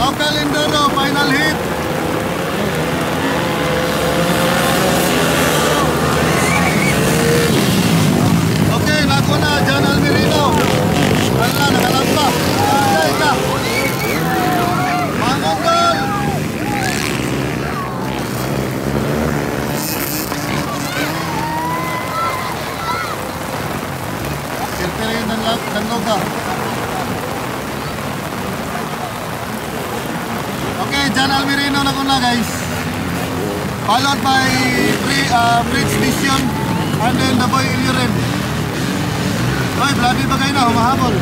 Local Enduro, final hit. Okay, nako na, John Almerino. Wala, nakalampa. Ay, ka. Mangonggol. Sirpilin ng loga. Okay, John Almerino na kuna guys. Followed by Fritz Vision and then the boy Iliren. Ay, bloody bagay na, humahabol.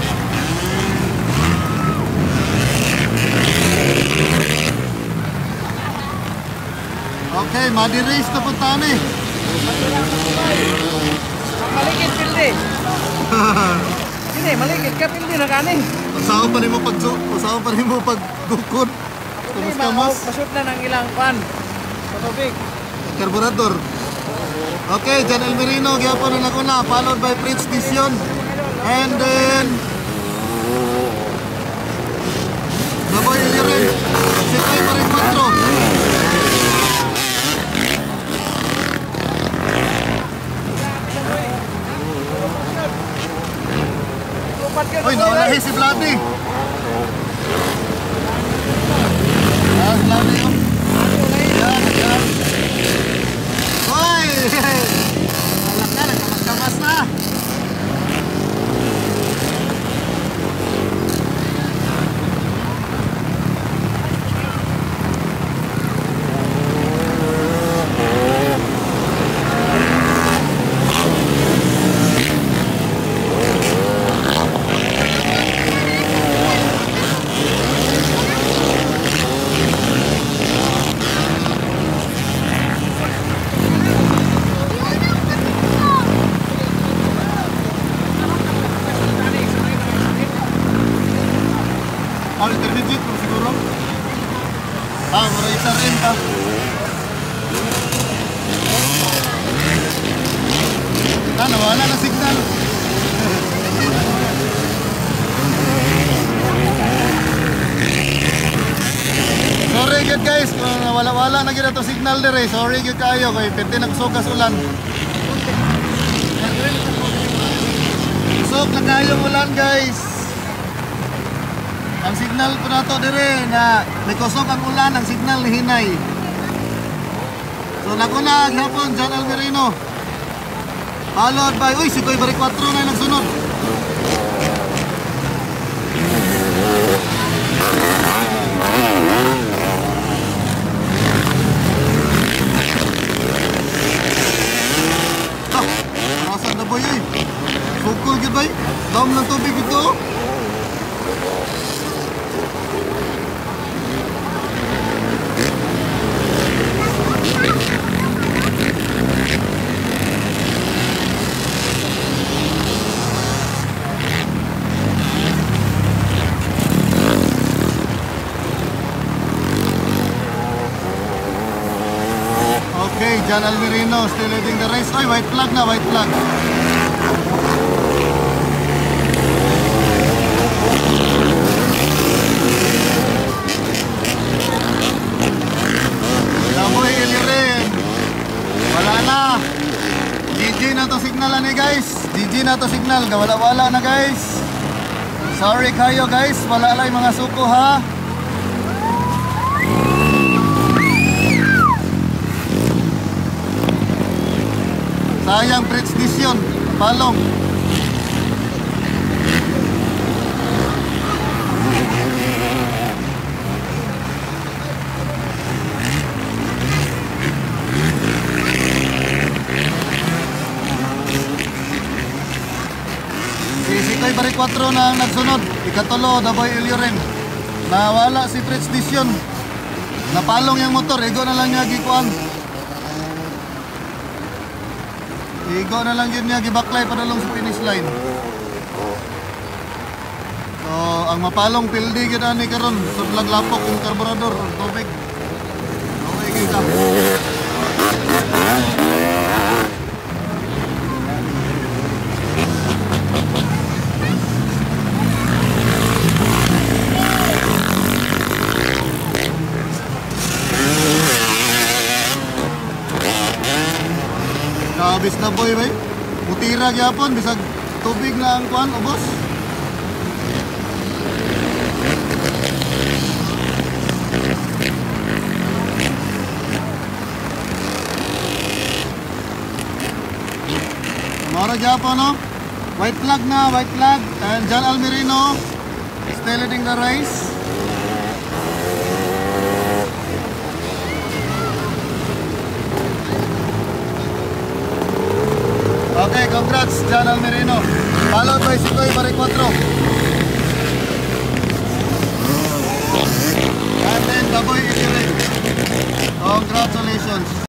Okay, madi race na punta ni. Malikit pildi. Ini malikit ka pildi na kanin. Pasaw pa rin mo pagdukod. Ini masud na ng ilang pan. Patubig. Karburador. Okay, John Almerino gyapon na nakuna, followed by Fritz Vision. And then Naboy Iliren. Sipay pa rin 4. Uy, nawalahi si Vladi. Vladi yun. Yan. Uy! Malak na, nagkamas na. Intermediate mo siguro? Mura isa rin pa. Nawala na signal. Sorry good guys, wala na gina to signal dire. Sorry good kayo kay pwede nagsukas ulan. Sok na kayo ulan guys. Ang signal po na ito dire na may kusok ang ulan, ang signal ni hinay. So nakunag hapon John Almerino. Followed by, uy si Koy Bari 4 na nagsunod. Marasan na boy eh. Sukul gid bay. Dam ng tubig ito. Okay, John Almerino still leading the race. Ay, white flag na, white flag. Naboy Iliren. Wala na. GG na to signalan ni guys. GG na to signal. Wala na guys. Sorry kayo guys. Wala lang mga suko ha. Sayang Fritz Vision, palong. Si Koy Bari 4 na ang nagsunod. Ikatulo, Daboy Iliren. Nawala si Fritz Vision. Napalong yung motor, ego na lang niya gikuan. Igo na lang yun niya, gibaklay padalong sa finish line. So, ang mapalong pildi yun ni karon sudlag lapok yung karburador, tubig. Okay, kita. Labis na boy, bay. Putira gyapon bisag tubig na ang kuan, ubos. Mara gyapon, no? White flag na, white flag. And John Almerino still leading the race. Okay, congrats John Almerino. Followed by Sikoy Maricuatro. And then Daboy Ikirig. Congratulations.